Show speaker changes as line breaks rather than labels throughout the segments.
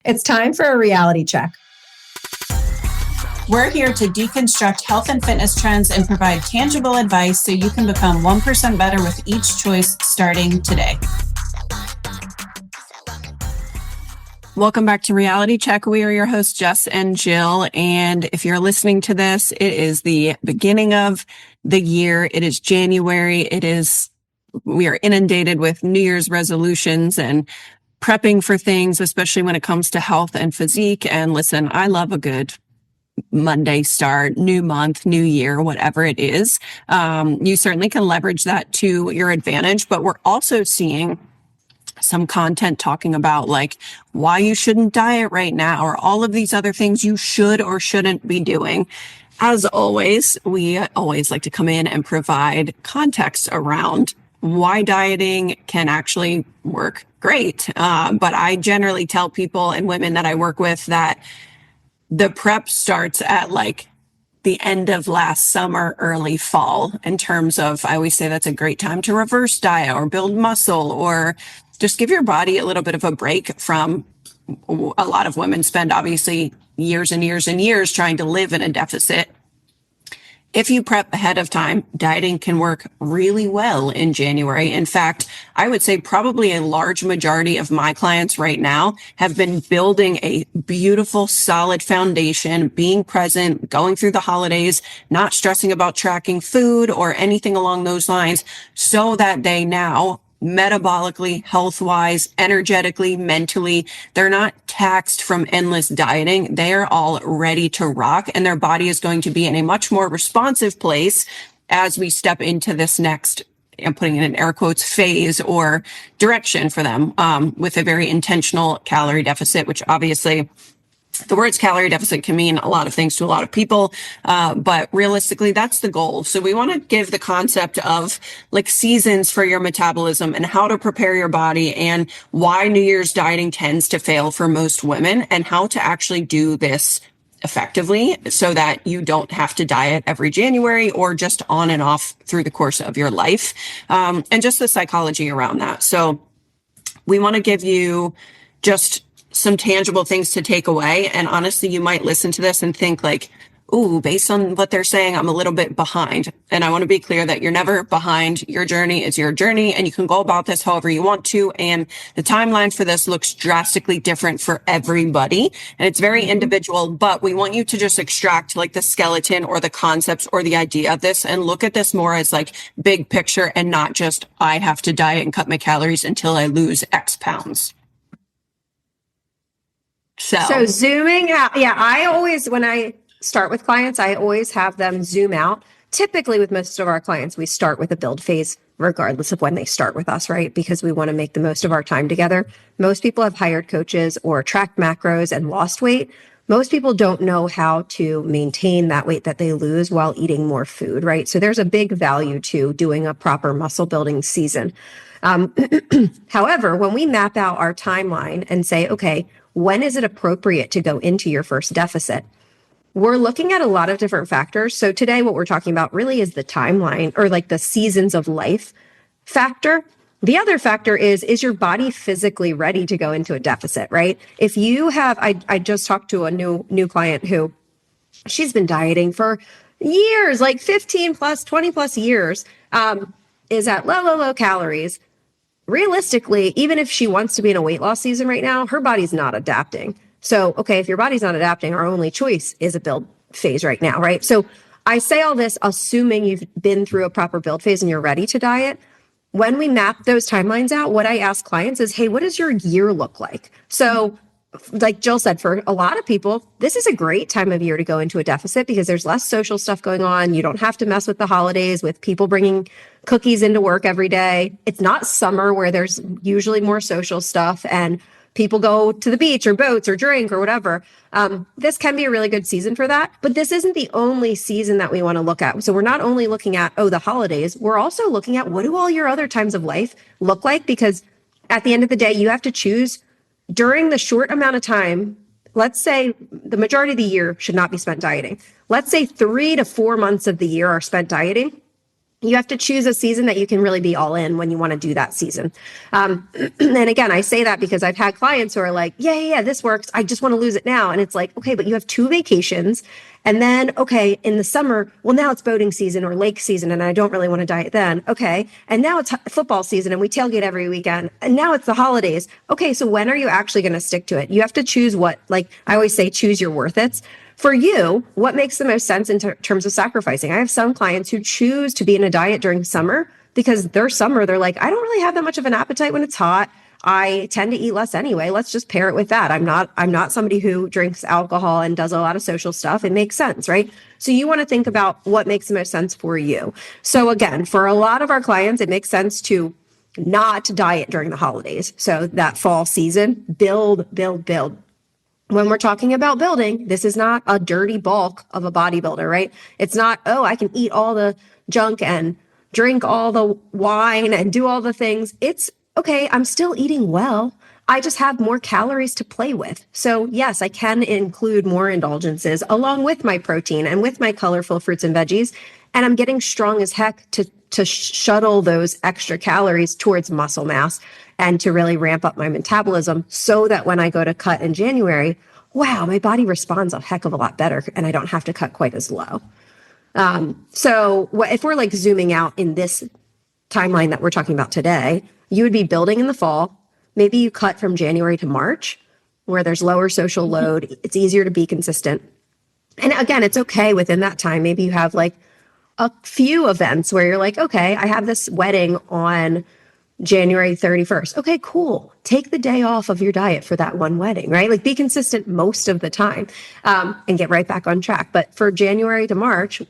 It's time for a reality check.
We're here to deconstruct health and fitness trends and provide tangible advice so you can become 1% better with each choice starting today. Welcome back to Reality Check. We are your hosts, Jess and Jill. And if you're listening to this, it is the beginning of the year. It is January. We are inundated with New Year's resolutions and prepping for things, especially when it comes to health and physique. And listen, I love a good Monday start, new month, new year, whatever it is. You certainly can leverage that to your advantage, but we're also seeing some content talking about like why you shouldn't diet right now or all of these other things you should or shouldn't be doing. As always, we always like to come in and provide context around why dieting can actually work great. But I generally tell people and women that I work with that the prep starts at like the end of last summer, early fall, in terms of, I always say that's a great time to reverse diet or build muscle or just give your body a little bit of a break from a lot of women spend obviously years and years and years trying to live in a deficit. If you prep ahead of time, dieting can work really well in January. In fact, I would say probably a large majority of my clients right now have been building a beautiful, solid foundation, being present, going through the holidays, not stressing about tracking food or anything along those lines, so that they now metabolically, health-wise, energetically, mentally, they're not taxed from endless dieting. They are all ready to rock, and their body is going to be in a much more responsive place as we step into this next, I'm putting it in air quotes, phase or direction for them, with a very intentional calorie deficit, which obviously the words calorie deficit can mean a lot of things to a lot of people, but realistically, that's the goal. So we want to give the concept of like seasons for your metabolism and how to prepare your body and why New Year's dieting tends to fail for most women and how to actually do this effectively so that you don't have to diet every January or just on and off through the course of your life, and just the psychology around that. So we want to give you just some tangible things to take away. And honestly, you might listen to this and think like, ooh, based on what they're saying, I'm a little bit behind. And I want to be clear that you're never behind. Your journey is your journey and you can go about this however you want to. And the timeline for this looks drastically different for everybody. And it's very individual, but we want you to just extract like the skeleton or the concepts or the idea of this and look at this more as like big picture and not just I have to diet and cut my calories until I lose X pounds.
So zooming out. Yeah, I always, when I start with clients, I always have them zoom out. Typically with most of our clients, we start with a build phase, regardless of when they start with us, right? Because we want to make the most of our time together. Most people have hired coaches or tracked macros and lost weight. Most people don't know how to maintain that weight that they lose while eating more food, right? So there's a big value to doing a proper muscle building season. However, when we map out our timeline and say, okay, when is it appropriate to go into your first deficit? We're looking at a lot of different factors. So today, what we're talking about really is the timeline or like the seasons of life factor. The other factor is your body physically ready to go into a deficit, right? If you have, I just talked to a new client who she's been dieting for years, like 15 plus, 20 plus years, is at low calories. Realistically, even if she wants to be in a weight loss season right now, her body's not adapting. So, okay, if your body's not adapting, our only choice is a build phase right now, right? So I say all this assuming you've been through a proper build phase and you're ready to diet. When we map those timelines out, what I ask clients is, hey, what does your year look like? So like Jill said, for a lot of people, this is a great time of year to go into a deficit because there's less social stuff going on. You don't have to mess with the holidays with people bringing cookies into work every day. It's not summer where there's usually more social stuff and people go to the beach or boats or drink or whatever. This can be a really good season for that, but this isn't the only season that we want to look at. So we're not only looking at, the holidays, we're also looking at what do all your other times of life look like? Because at the end of the day, you have to choose during the short amount of time. Let's say the majority of the year should not be spent dieting. Let's say 3 to 4 months of the year are spent dieting. You have to choose a season that you can really be all in when you want to do that season. And again, I say that because I've had clients who are like, yeah, this works. I just want to lose it now. And it's like, okay, but you have 2 vacations. And then, okay, in the summer, well, now it's boating season or lake season, and I don't really want to diet then. Okay. And now it's football season and we tailgate every weekend. And now it's the holidays. Okay. So when are you actually going to stick to it? You have to choose what, like I always say, choose your worth it's. For you, what makes the most sense in terms of sacrificing? I have some clients who choose to be in a diet during summer because their summer, they're like, I don't really have that much of an appetite when it's hot. I tend to eat less anyway. Let's just pair it with that. I'm not somebody who drinks alcohol and does a lot of social stuff. It makes sense, right? So you want to think about what makes the most sense for you. So again, for a lot of our clients, it makes sense to not diet during the holidays. So that fall season, build. When we're talking about building, this is not a dirty bulk of a bodybuilder, right? It's not, oh, I can eat all the junk and drink all the wine and do all the things. It's okay, I'm still eating well. I just have more calories to play with. So yes, I can include more indulgences along with my protein and with my colorful fruits and veggies. And I'm getting strong as heck to shuttle those extra calories towards muscle mass and to really ramp up my metabolism so that when I go to cut in January, wow, my body responds a heck of a lot better and I don't have to cut quite as low. So if we're like zooming out in this timeline that we're talking about today, you would be building in the fall. Maybe you cut from January to March where there's lower social load. It's easier to be consistent. And again, it's okay within that time. Maybe you have like a few events where you're like, okay, I have this wedding on January 31st. Okay, cool. Take the day off of your diet for that one wedding, right? Like be consistent most of the time and get right back on track. But for January to March,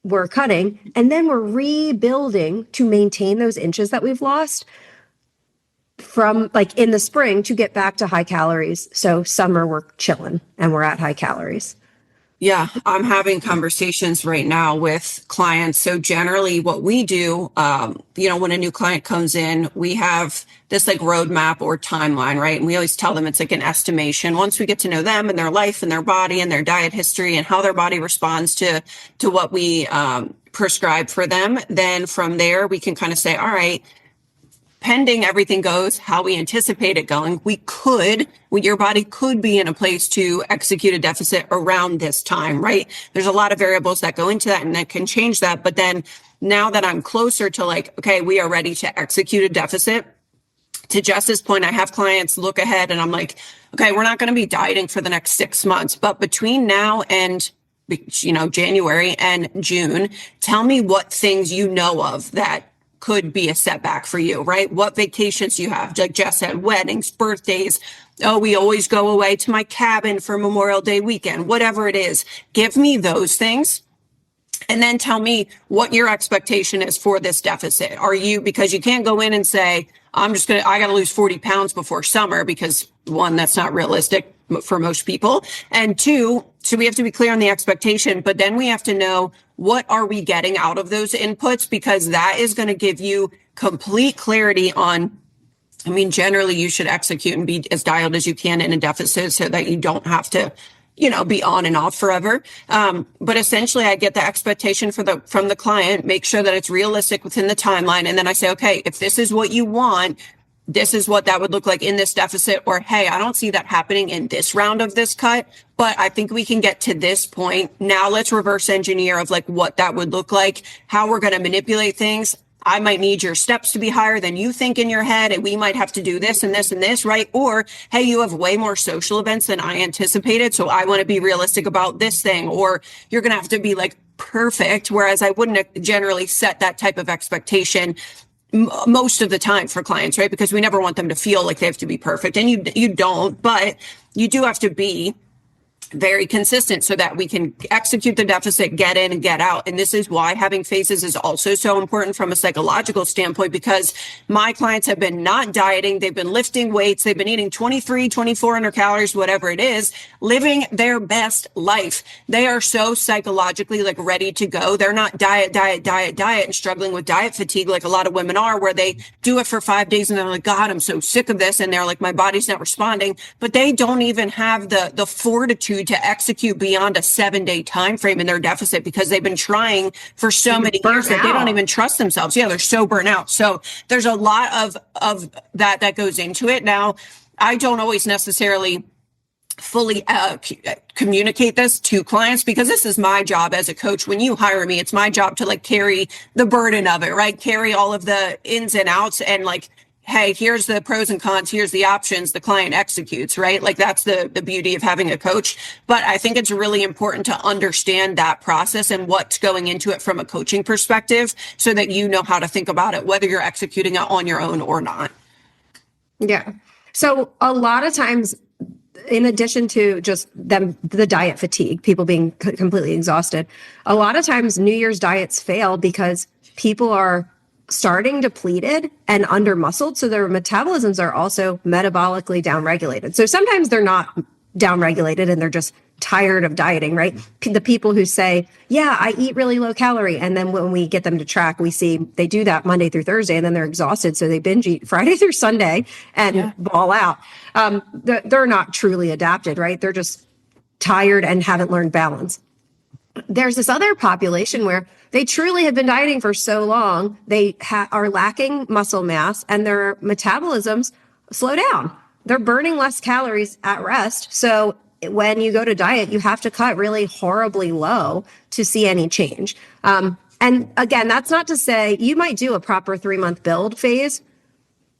we're cutting and then we're rebuilding to maintain those inches that we've lost from like in the spring to get back to high calories. So summer we're chilling and we're at high calories.
Yeah, I'm having conversations right now with clients. So generally what we do, when a new client comes in, we have this like roadmap or timeline, right? And we always tell them it's like an estimation. Once we get to know them and their life and their body and their diet history and how their body responds to what we prescribe for them, then from there we can kind of say, all right, pending everything goes how we anticipate it going, your body could be in a place to execute a deficit around this time, right? There's a lot of variables that go into that and that can change that. But then now that I'm closer to like, okay, we are ready to execute a deficit, to Jess's point, I have clients look ahead and I'm like, okay, we're not going to be dieting for the next 6 months, but between now and January and June, tell me what things you know of that could be a setback for you, right? What vacations you have, like Jess said, weddings, birthdays. Oh, we always go away to my cabin for Memorial Day weekend, whatever it is. Give me those things. And then tell me what your expectation is for this deficit. Because you can't go in and say, I got to lose 40 pounds before summer because one, that's not realistic for most people. And two, so we have to be clear on the expectation, but then we have to know what are we getting out of those inputs, because that is going to give you complete clarity on, generally you should execute and be as dialed as you can in a deficit so that you don't have to, be on and off forever. But essentially I get the expectation from the client, make sure that it's realistic within the timeline. And then I say, okay, if this is what you want, this is what that would look like in this deficit, or, hey, I don't see that happening in this round of this cut, but I think we can get to this point. Now let's reverse engineer of like what that would look like, how we're going to manipulate things. I might need your steps to be higher than you think in your head, and we might have to do this and this and this, right? Or, hey, you have way more social events than I anticipated, so I want to be realistic about this thing. Or you're going to have to be like perfect, whereas I wouldn't generally set that type of expectation most of the time for clients, right? Because we never want them to feel like they have to be perfect, and you don't, but you do have to be very consistent so that we can execute the deficit, get in and get out. And this is why having phases is also so important from a psychological standpoint, because my clients have been not dieting. They've been lifting weights. They've been eating 2,400 calories, whatever it is, living their best life. They are so psychologically like ready to go. They're not diet and struggling with diet fatigue like a lot of women are, where they do it for 5 days and they're like, God, I'm so sick of this. And they're like, my body's not responding, but they don't even have the fortitude inability to execute beyond a 7-day time frame in their deficit because they've been trying for so many years that they don't even trust themselves. Yeah, they're so burnt out. So there's a lot of that goes into it. Now, I don't always necessarily fully communicate this to clients because this is my job as a coach. When you hire me, it's my job to like carry the burden of it, right? Carry all of the ins and outs and like, hey, here's the pros and cons, here's the options, the client executes, right? Like that's the beauty of having a coach. But I think it's really important to understand that process and what's going into it from a coaching perspective so that you know how to think about it, whether you're executing it on your own or not.
Yeah. So a lot of times, in addition to just the diet fatigue, people being completely exhausted, a lot of times New Year's diets fail because people are starting depleted and under muscled. So their metabolisms are also metabolically downregulated. So sometimes they're not downregulated and they're just tired of dieting, right? The people who say, yeah, I eat really low calorie. And then when we get them to track, we see they do that Monday through Thursday and then they're exhausted. So they binge eat Friday through Sunday and ball out. They're not truly adapted, right? They're just tired and haven't learned balance. There's this other population where they truly have been dieting for so long, they are lacking muscle mass and their metabolisms slow down. They're burning less calories at rest. So when you go to diet, you have to cut really horribly low to see any change. And again, that's not to say you might do a proper 3-month build phase.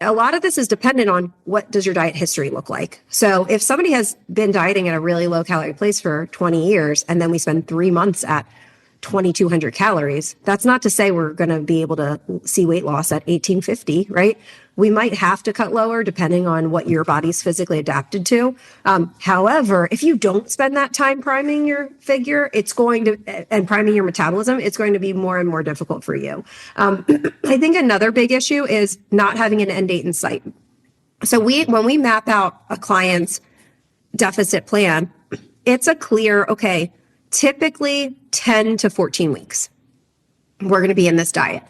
A lot of this is dependent on what does your diet history look like. So if somebody has been dieting at a really low calorie place for 20 years, and then we spend 3 months at 2,200 calories, that's not to say we're going to be able to see weight loss at 1,850, right? We might have to cut lower depending on what your body's physically adapted to. However, if you don't spend that time priming your figure, and priming your metabolism, it's going to be more and more difficult for you. I think another big issue is not having an end date in sight. So when we map out a client's deficit plan, it's a clear, okay, typically 10 to 14 weeks, we're going to be in this diet.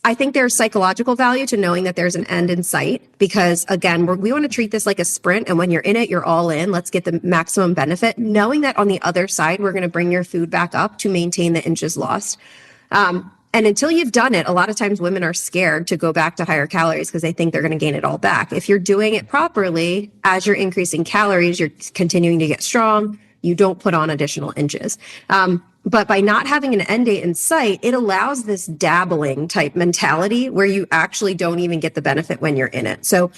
I think there's psychological value to knowing that there's an end in sight because, again, we want to treat this like a sprint. And when you're in it, you're all in. Let's get the maximum benefit, knowing that on the other side, we're going to bring your food back up to maintain the inches lost. And until you've done it, a lot of times women are scared to go back to higher calories because they think they're going to gain it all back. If you're doing it properly, as you're increasing calories, you're continuing to get strong. You don't put on additional inches. But by not having an end date in sight, it allows this dabbling type mentality where you actually don't even get the benefit when you're in it. So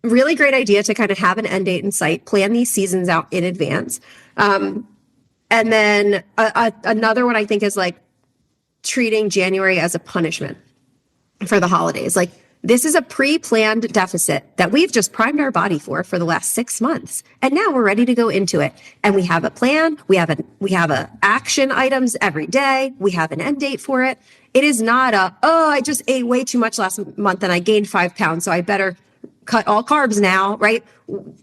really great idea to kind of have an end date in sight, plan these seasons out in advance. And then another one I think is like treating January as a punishment for the holidays. Like, this is a pre-planned deficit that we've just primed our body for the last 6 months. And now we're ready to go into it. And we have a plan. We have a action items every day. We have an end date for it. It is not I just ate way too much last month and I gained 5 pounds. So I better cut all carbs now, right?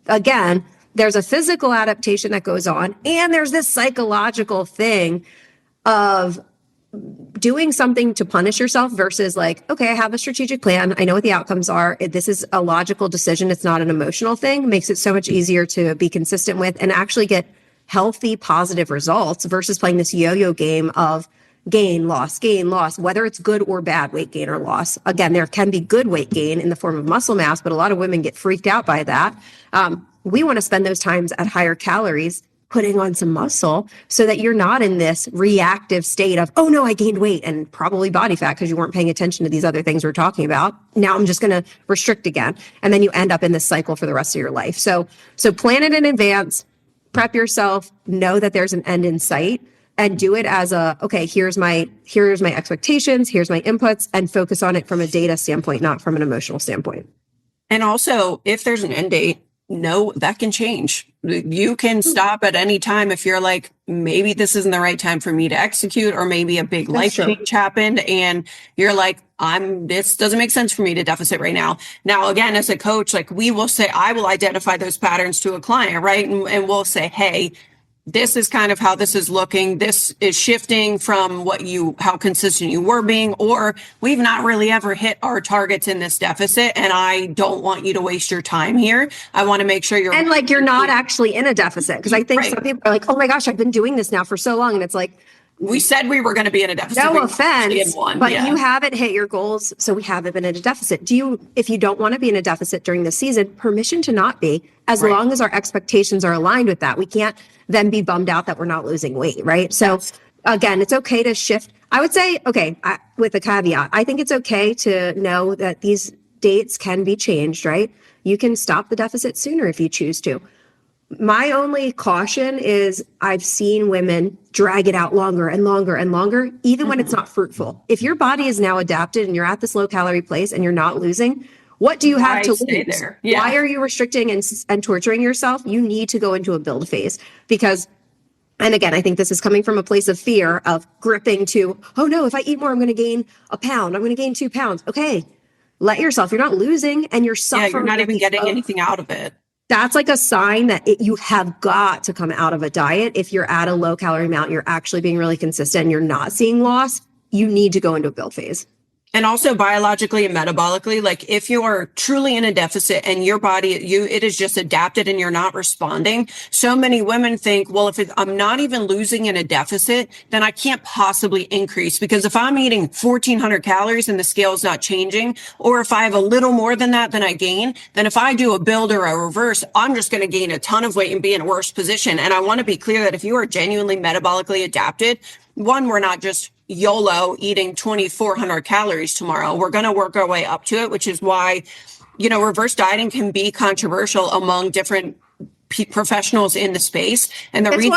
Again, there's a physical adaptation that goes on. And there's this psychological thing of doing something to punish yourself versus like, okay, I have a strategic plan. I know what the outcomes are. This is a logical decision. It's not an emotional thing. It makes it so much easier to be consistent with and actually get healthy, positive results versus playing this yo-yo game of gain, loss, whether it's good or bad weight gain or loss. Again, there can be good weight gain in the form of muscle mass, but a lot of women get freaked out by that. We want to spend those times at higher calories putting on some muscle so that you're not in this reactive state of, oh no, I gained weight and probably body fat because you weren't paying attention to these other things we're talking about. Now I'm just going to restrict again. And then you end up in this cycle for the rest of your life. So plan it in advance, prep yourself, know that there's an end in sight and do it as okay, here's my expectations, here's my inputs, and focus on it from a data standpoint, not from an emotional standpoint.
And also, if there's an end date, no, that can change. You can stop at any time if you're like, maybe this isn't the right time for me to execute, or maybe a big life change happened and you're like, this doesn't make sense for me to deficit right now. Now, again, as a coach, like I will identify those patterns to a client, right? And we'll say, hey, this is kind of how this is looking. This is shifting from how consistent you were being, or we've not really ever hit our targets in this deficit. And I don't want you to waste your time here. I want to make sure you're.
And like, you're not actually in a deficit. Cause I think some people are like, oh my gosh, I've been doing this now for so long. And it's like,
we said we were going to be in a deficit.
No offense, but you haven't hit your goals. So we haven't been in a deficit. If you don't want to be in a deficit during the season, permission to not be, as long as our expectations are aligned with that. We can't then be bummed out that we're not losing weight, right? So again, it's okay to shift. I would say, with a caveat, I think it's okay to know that these dates can be changed, right? You can stop the deficit sooner if you choose to. My only caution is I've seen women drag it out longer and longer and longer, even when it's not fruitful. If your body is now adapted and you're at this low calorie place and you're not losing, what do you have to lose? Yeah. Why are you restricting and torturing yourself? You need to go into a build phase because, and again, I think this is coming from a place of fear of gripping to, oh no, if I eat more, I'm going to gain a pound. I'm going to gain 2 pounds. Okay. Let yourself, you're not losing and you're suffering.
Yeah, you're not even getting anything out of it.
That's like a sign that you have got to come out of a diet. If you're at a low calorie amount, you're actually being really consistent and you're not seeing loss, you need to go into a build phase.
And also biologically and metabolically, like if you are truly in a deficit and your body, it is just adapted and you're not responding. So many women think, well, if I'm not even losing in a deficit, then I can't possibly increase, because if I'm eating 1,400 calories and the scale is not changing, or if I have a little more than that, then I gain, then if I do a build or a reverse, I'm just going to gain a ton of weight and be in a worse position. And I want to be clear that if you are genuinely metabolically adapted, one, we're not just YOLO eating 2,400 calories tomorrow. We're going to work our way up to it, which is why, reverse dieting can be controversial among different professionals in the space. And it's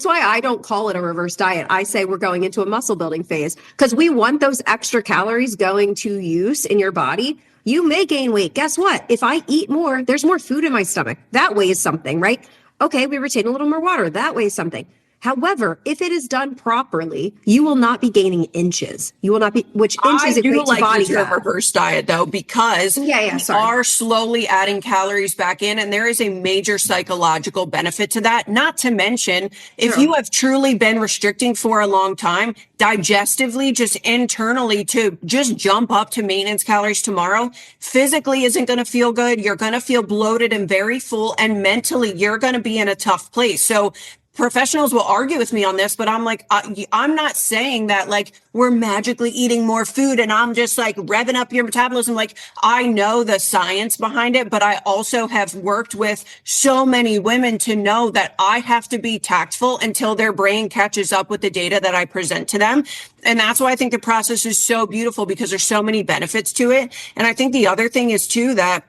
why
I don't call it a reverse diet. I say we're going into a muscle building phase because we want those extra calories going to use in your body. You may gain weight. Guess what? If I eat more, there's more food in my stomach. That weighs something, right? Okay, we retain a little more water. That weighs something. However, if it is done properly, you will not be gaining inches. You will not be, which inches equate to body fat.
Reverse diet though, because you are slowly adding calories back in, and there is a major psychological benefit to that. Not to mention, if you have truly been restricting for a long time, digestively, just internally, to just jump up to maintenance calories tomorrow, physically isn't going to feel good. You're going to feel bloated and very full, and mentally you're going to be in a tough place. So professionals will argue with me on this, but I'm like, I'm not saying that like we're magically eating more food and I'm just like revving up your metabolism. Like, I know the science behind it, but I also have worked with so many women to know that I have to be tactful until their brain catches up with the data that I present to them. And that's why I think the process is so beautiful, because there's so many benefits to it. And I think the other thing is too, that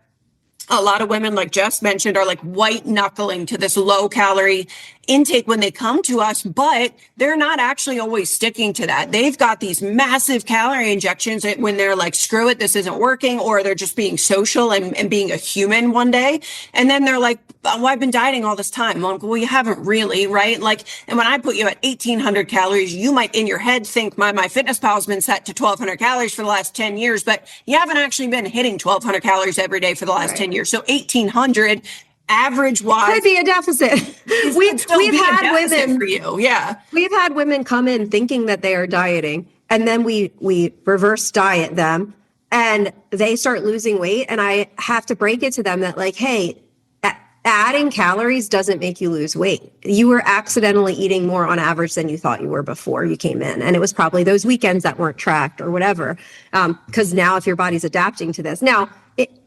a lot of women, like Jess mentioned, are like white knuckling to this low calorie intake when they come to us, but they're not actually always sticking to that. They've got these massive calorie injections when they're like, screw it, this isn't working, or they're just being social and being a human one day. And then they're like, oh, I've been dieting all this time. I'm like, well, you haven't really, right? Like, and when I put you at 1,800 calories, you might in your head think my MyFitnessPal's been set to 1,200 calories for the last 10 years, but you haven't actually been hitting 1,200 calories every day for the last 10 years. So 1,800 average wise
could be a deficit. We've had women
for you. Yeah.
We've had women come in thinking that they are dieting, and then we reverse diet them and they start losing weight. And I have to break it to them that like, hey, adding calories doesn't make you lose weight. You were accidentally eating more on average than you thought you were before you came in. And it was probably those weekends that weren't tracked or whatever. Because now if your body's adapting to this, now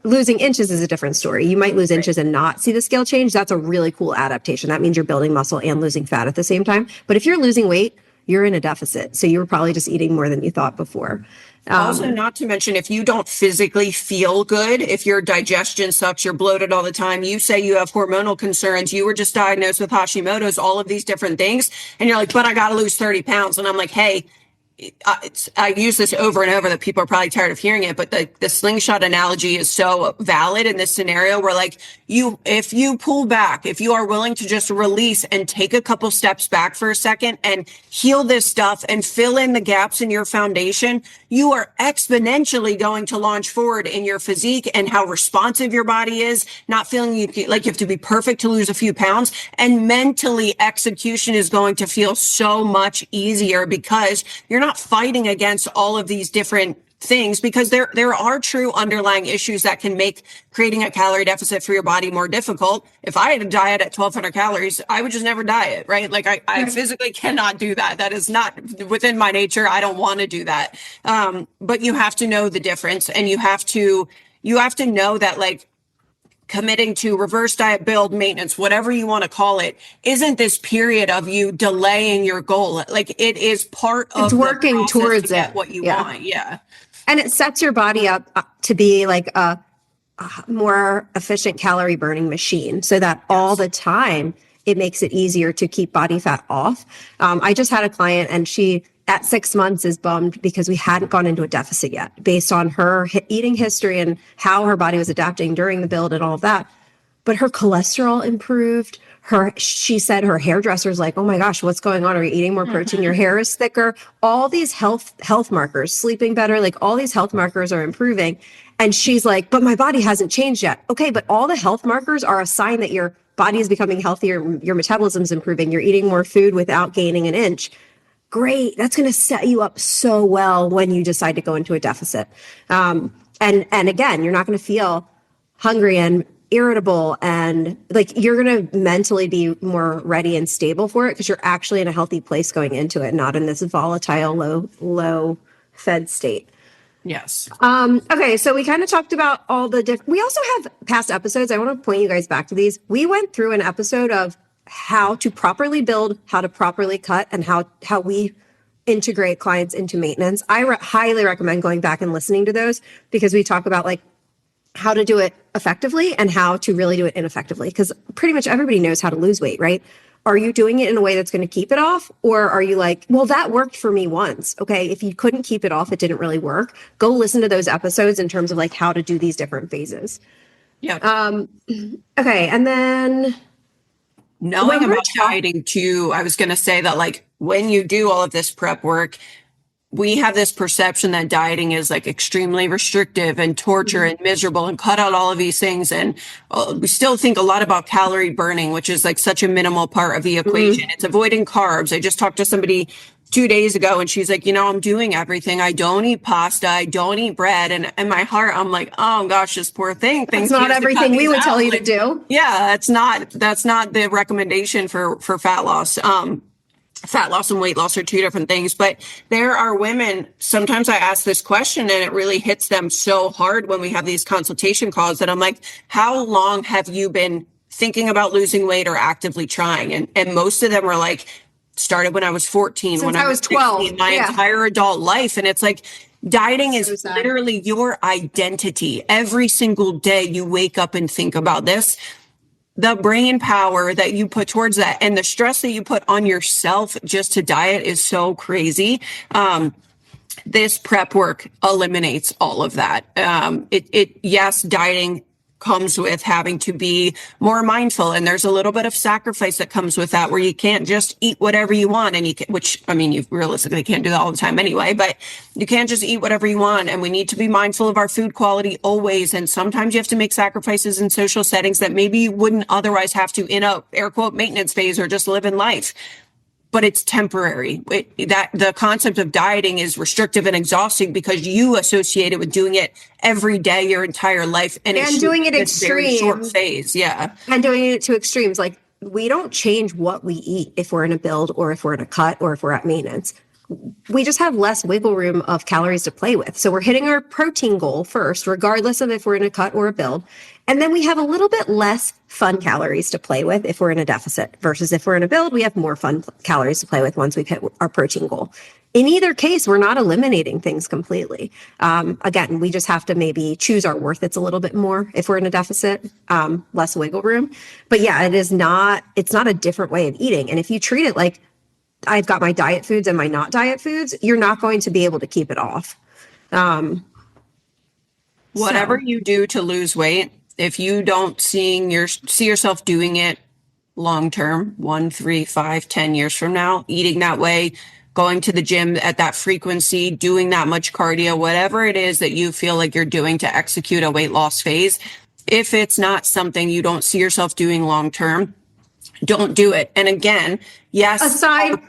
losing inches is a different story. You might lose inches and not see the scale change. That's a really cool adaptation. That means you're building muscle and losing fat at the same time. But if you're losing weight, you're in a deficit. So you were probably just eating more than you thought before.
Also, not to mention, if you don't physically feel good, if your digestion sucks, you're bloated all the time, you say you have hormonal concerns, you were just diagnosed with Hashimoto's, all of these different things, and you're like, but I got to lose 30 pounds. And I'm like, hey, I use this over and over that people are probably tired of hearing it, but the slingshot analogy is so valid in this scenario where like if you pull back, if you are willing to just release and take a couple steps back for a second and heal this stuff and fill in the gaps in your foundation, you are exponentially going to launch forward in your physique and how responsive your body is, not feeling like you have to be perfect to lose a few pounds. And mentally, execution is going to feel so much easier because you're not fighting against all of these different things, because there are true underlying issues that can make creating a calorie deficit for your body more difficult. If I had a diet at 1,200 calories, I would just never diet, right? Like I physically cannot do that. That is not within my nature. I don't want to do that. But you have to know the difference, and you have to know that like committing to reverse diet, build, maintenance, whatever you want to call it, isn't this period of you delaying your goal. Like it is part of
it's working towards
to get
it.
what you want. Yeah.
And it sets your body up to be like a more efficient calorie burning machine, so that all the time it makes it easier to keep body fat off. I just had a client, and she at 6 months is bummed because we hadn't gone into a deficit yet based on her eating history and how her body was adapting during the build and all of that. But her cholesterol improved. She said her hairdresser's like, oh my gosh, what's going on? Are you eating more protein? Your hair is thicker. All these health markers, sleeping better, like all these health markers are improving. And she's like, but my body hasn't changed yet. Okay, but all the health markers are a sign that your body is becoming healthier, your metabolism's improving, you're eating more food without gaining an inch. Great. That's going to set you up so well when you decide to go into a deficit. And again, you're not going to feel hungry and irritable, and like you're going to mentally be more ready and stable for it because you're actually in a healthy place going into it, not in this volatile, low fed state.
Yes.
Okay. So we kind of talked about all the we also have past episodes. I want to point you guys back to these. We went through an episode of how to properly build, how to properly cut, and how we integrate clients into maintenance. I highly recommend going back and listening to those, because we talk about like how to do it effectively and how to really do it ineffectively, because pretty much everybody knows how to lose weight, right? Are you doing it in a way that's going to keep it off? Or are you like, well, that worked for me once. Okay. If you couldn't keep it off, it didn't really work. Go listen to those episodes in terms of like how to do these different phases.
Yeah.
Okay. And then
knowing about dieting too, I was going to say that like when you do all of this prep work, we have this perception that dieting is like extremely restrictive and torture and miserable and cut out all of these things. And we still think a lot about calorie burning, which is like such a minimal part of the equation. It's avoiding carbs. I just talked to somebody 2 days ago, and she's like, I'm doing everything. I don't eat pasta. I don't eat bread. And in my heart, I'm like, oh gosh, this poor thing.
That's not everything we would tell you to do.
Yeah, that's not the recommendation for fat loss. Fat loss and weight loss are two different things, but there are women, sometimes I ask this question and it really hits them so hard when we have these consultation calls that I'm like, how long have you been thinking about losing weight or actively trying? And most of them are like, started when I was 14,
since when I was 12,
16, my entire adult life. And it's like, dieting is literally your identity. Every single day you wake up and think about this. The brain power that you put towards that and the stress that you put on yourself just to diet is so crazy. This prep work eliminates all of that. Yes, dieting comes with having to be more mindful, and there's a little bit of sacrifice that comes with that, where you can't just eat whatever you want, and you realistically can't do that all the time anyway, but you can't just eat whatever you want, and we need to be mindful of our food quality always. And sometimes you have to make sacrifices in social settings that maybe you wouldn't otherwise have to in a air quote maintenance phase or just live in life. But it's temporary. That the concept of dieting is restrictive and exhausting because you associate it with doing it every day your entire life, and
doing it extreme,
very short phase. Yeah,
and doing it to extremes. Like, we don't change what we eat if we're in a build or if we're in a cut or if we're at maintenance. We just have less wiggle room of calories to play with. So we're hitting our protein goal first, regardless of if we're in a cut or a build. And then we have a little bit less fun calories to play with if we're in a deficit, versus if we're in a build, we have more fun calories to play with once we've hit our protein goal. In either case, we're not eliminating things completely. Again, we just have to maybe choose our worth. It's a little bit more if we're in a deficit, less wiggle room. But yeah, it's not a different way of eating. And if you treat it like I've got my diet foods and my not diet foods, you're not going to be able to keep it off.
Whatever
So
you do to lose weight, if you don't see yourself doing it long term, 1, 3, 5, 10 years from now, eating that way, going to the gym at that frequency, doing that much cardio, whatever it is that you feel like you're doing to execute a weight loss phase, if it's not something you don't see yourself doing long term, don't do it. And again, yes,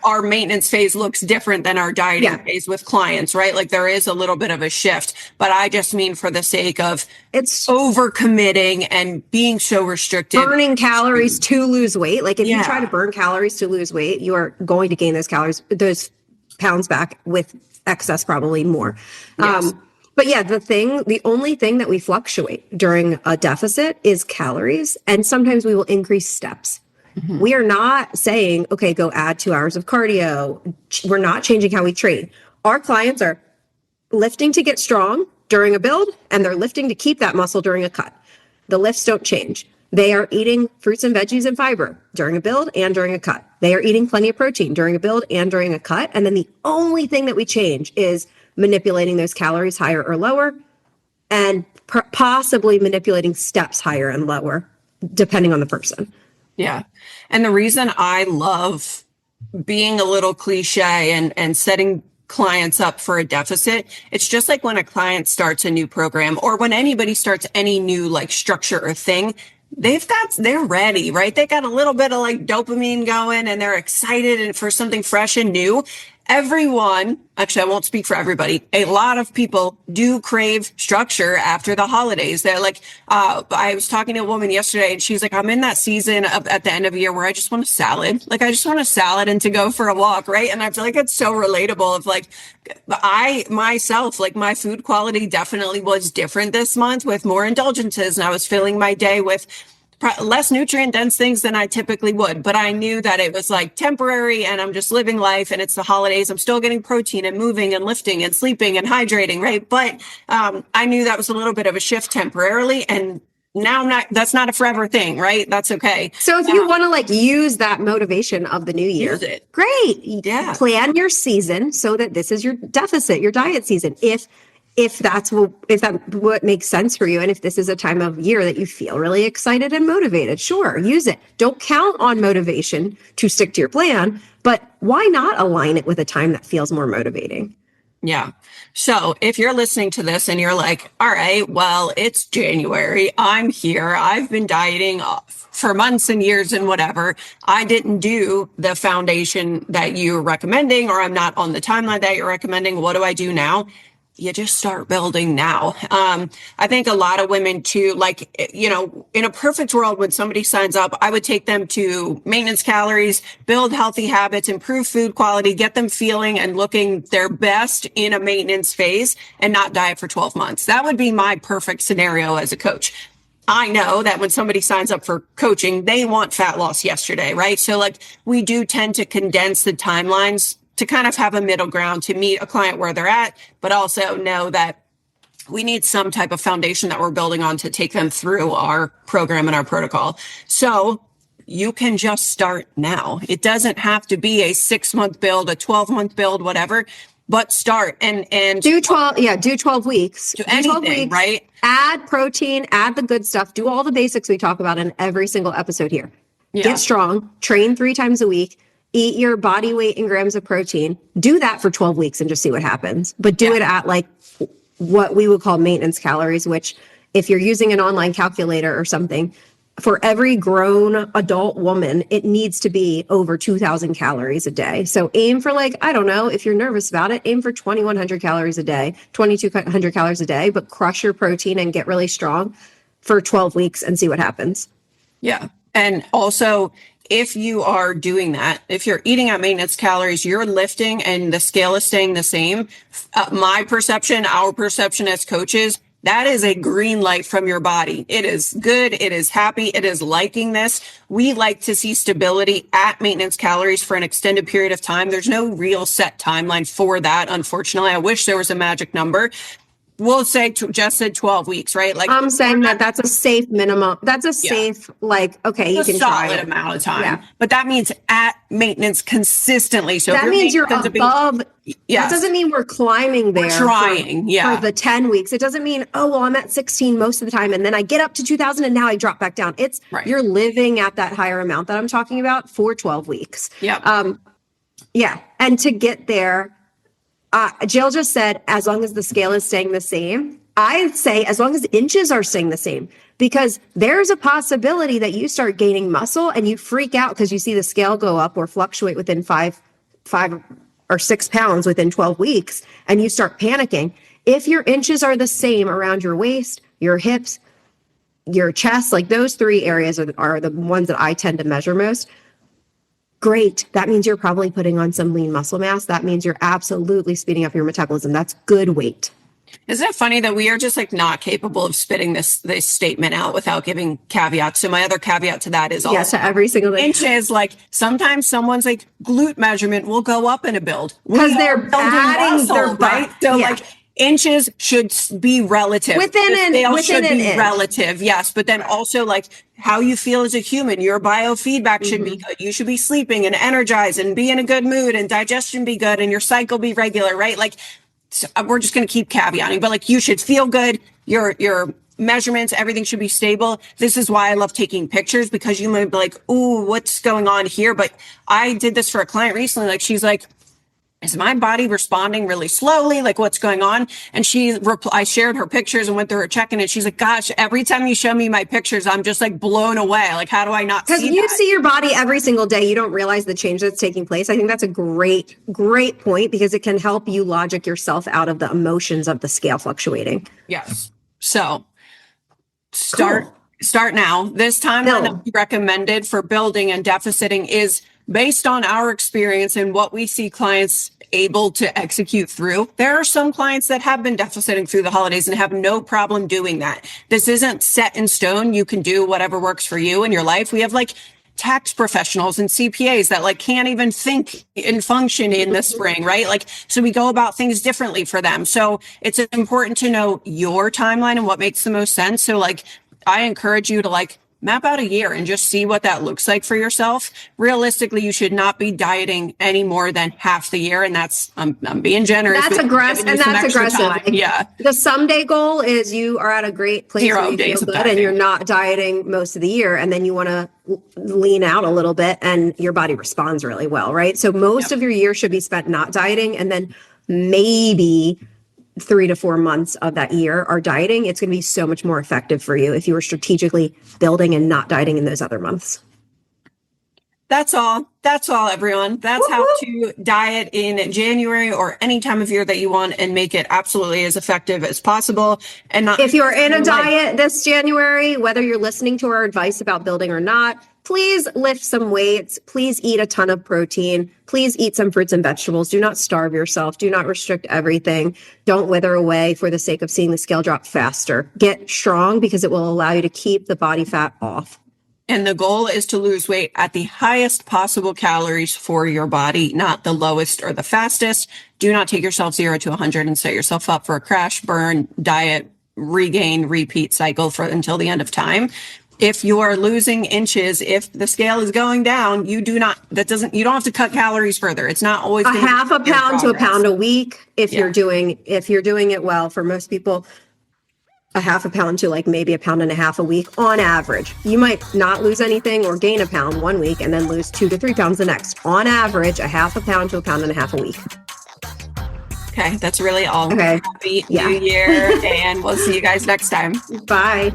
our maintenance phase looks different than our dieting phase with clients, right? Like there is a little bit of a shift, but I just mean for the sake of
it's
overcommitting and being so restrictive.
Burning calories to lose weight. Like if you try to burn calories to lose weight, you are going to gain those pounds back with excess, probably more.
Yes.
But yeah, the only thing that we fluctuate during a deficit is calories. And sometimes we will increase steps. Mm-hmm. We are not saying, okay, go add 2 hours of cardio. We're not changing how we train. Our clients are lifting to get strong during a build, and they're lifting to keep that muscle during a cut. The lifts don't change. They are eating fruits and veggies and fiber during a build and during a cut. They are eating plenty of protein during a build and during a cut. And then the only thing that we change is manipulating those calories higher or lower, and possibly manipulating steps higher and lower, depending on the person.
Yeah. And the reason I love being a little cliche and setting clients up for a deficit, it's just like when a client starts a new program or when anybody starts any new like structure or thing, they're ready, right? They got a little bit of like dopamine going and they're excited and for something fresh and new. Everyone, actually, I won't speak for everybody. A lot of people do crave structure after the holidays. They're like, I was talking to a woman yesterday and she's like, I'm in that season at the end of the year where I just want a salad. Like, I just want a salad and to go for a walk. Right. And I feel like it's so relatable of like, I myself, like my food quality definitely was different this month with more indulgences. And I was filling my day with less nutrient dense things than I typically would, but I knew that it was like temporary and I'm just living life and it's the holidays. I'm still getting protein and moving and lifting and sleeping and hydrating. Right. But, I knew that was a little bit of a shift temporarily. And now that's not a forever thing, right? That's okay.
So if you want to like use that motivation of the new year,
use it.
Great.
Yeah.
Plan your season so that this is your deficit, your diet season. If that's what makes sense for you, and if this is a time of year that you feel really excited and motivated, sure, use it. Don't count on motivation to stick to your plan, but why not align it with a time that feels more motivating?
Yeah. So if you're listening to this and you're like, all right, well, it's January. I'm here. I've been dieting for months and years and whatever. I didn't do the foundation that you're recommending, or I'm not on the timeline that you're recommending. What do I do now? You just start building now. I think a lot of women too, like, you know, in a perfect world, when somebody signs up, I would take them to maintenance calories, build healthy habits, improve food quality, get them feeling and looking their best in a maintenance phase and not diet for 12 months. That would be my perfect scenario as a coach. I know that when somebody signs up for coaching, they want fat loss yesterday, right? So like we do tend to condense the timelines to kind of have a middle ground to meet a client where they're at, but also know that we need some type of foundation that we're building on to take them through our program and our protocol. So you can just start now. It doesn't have to be a 6-month build, a 12-month build, whatever, but start and
do 12 weeks.
Do anything, 12 weeks, right?
Add protein, add the good stuff, do all the basics we talk about in every single episode here. Yeah. Get strong, train 3 times a week. Eat your body weight in grams of protein. Do that for 12 weeks and just see what happens. But do it at like what we would call maintenance calories, which if you're using an online calculator or something, for every grown adult woman, it needs to be over 2,000 calories a day. So aim for like, I don't know, if you're nervous about it, aim for 2,100 calories a day, 2,200 calories a day, but crush your protein and get really strong for 12 weeks and see what happens.
Yeah. And also, if you are doing that, if you're eating at maintenance calories, you're lifting and the scale is staying the same. My perception, our perception as coaches, that is a green light from your body. It is good. It is happy. It is liking this. We like to see stability at maintenance calories for an extended period of time. There's no real set timeline for that. Unfortunately, I wish there was a magic number. we'll say Jess said 12 weeks, right? Like
I'm saying that that's a safe minimum. That's a safe, like, okay, you
a
can try
solid
it.
amount of time.
Yeah.
But that means at maintenance consistently. So
That means you're above.
Yes.
That doesn't mean we're climbing there.
Trying,
for the 10 weeks. It doesn't mean, oh, well, I'm at 16 most of the time, and then I get up to 2,000 and now I drop back down. It's you're living at that higher amount that I'm talking about for 12 weeks.
Yeah.
Yeah. And to get there, Jill just said, as long as the scale is staying the same, I'd say as long as inches are staying the same, because there's a possibility that you start gaining muscle and you freak out because you see the scale go up or fluctuate within five or 6 pounds within 12 weeks, and you start panicking. If your inches are the same around your waist, your hips, your chest, like those 3 areas are the ones that I tend to measure most. Great. That means you're probably putting on some lean muscle mass. That means you're absolutely speeding up your metabolism. That's good weight.
Isn't it funny that we are just like not capable of spitting this statement out without giving caveats? So my other caveat to that is also
to every single thing.
Inches. Like sometimes someone's like glute measurement will go up in a build
because they're adding their
right. So like inches should be relative.
Within an inch.
Relative, yes. But then also like how you feel as a human, your biofeedback should be good. You should be sleeping and energized and be in a good mood and digestion be good and your cycle be regular, right? Like so we're just going to keep caveating, but like you should feel good. Your measurements, everything should be stable. This is why I love taking pictures, because you might be like, ooh, what's going on here? But I did this for a client recently. Like she's like, is my body responding really slowly? Like what's going on? And I shared her pictures and went through her check-in, and she's like, gosh, every time you show me my pictures, I'm just like blown away. Like, how do I not see that?
Because you see your body every single day. You don't realize the change that's taking place. I think that's a great point, because it can help you logic yourself out of the emotions of the scale fluctuating.
Yes. So start now. This timeline that we recommended for building and deficiting is based on our experience and what we see clients able to execute through. There are some clients that have been deficiting through the holidays and have no problem doing that. This isn't set in stone. You can do whatever works for you in your life. We have like tax professionals and CPAs that like can't even think and function in the spring, right? Like, so we go about things differently for them. So it's important to know your timeline and what makes the most sense. So like, I encourage you to like map out a year and just see what that looks like for yourself. Realistically, you should not be dieting any more than half the year. And that's, I'm being generous.
That's aggressive. And that's aggressive.
Like, yeah.
The someday goal is you are at a great place where you feel good and you're not dieting most of the year. And then you want to lean out a little bit and your body responds really well, right? So most of your year should be spent not dieting, and then maybe 3 to 4 months of that year are dieting. It's going to be so much more effective for you if you were strategically building and not dieting in those other months.
That's all, everyone. That's how to diet in January or any time of year that you want and make it absolutely as effective as possible. And not,
if you're in a diet this January, whether you're listening to our advice about building or not, please lift some weights. Please eat a ton of protein. Please eat some fruits and vegetables. Do not starve yourself. Do not restrict everything. Don't wither away for the sake of seeing the scale drop faster. Get strong, because it will allow you to keep the body fat off.
And the goal is to lose weight at the highest possible calories for your body, not the lowest or the fastest. Do not take yourself 0 to 100 and set yourself up for a crash, burn, diet, regain, repeat cycle until the end of time. If you are losing inches, if the scale is going down, you don't have to cut calories further. It's not always
a half a pound to a pound a week. If you're doing it well. For most people, a half a pound to like maybe 1.5 pounds a week on average. You might not lose anything or gain a pound one week and then lose 2 to 3 pounds the next. On average, a half a pound to 1.5 pounds a week.
Okay, that's really all.
Okay.
Happy New Year, and we'll see you guys next time.
Bye.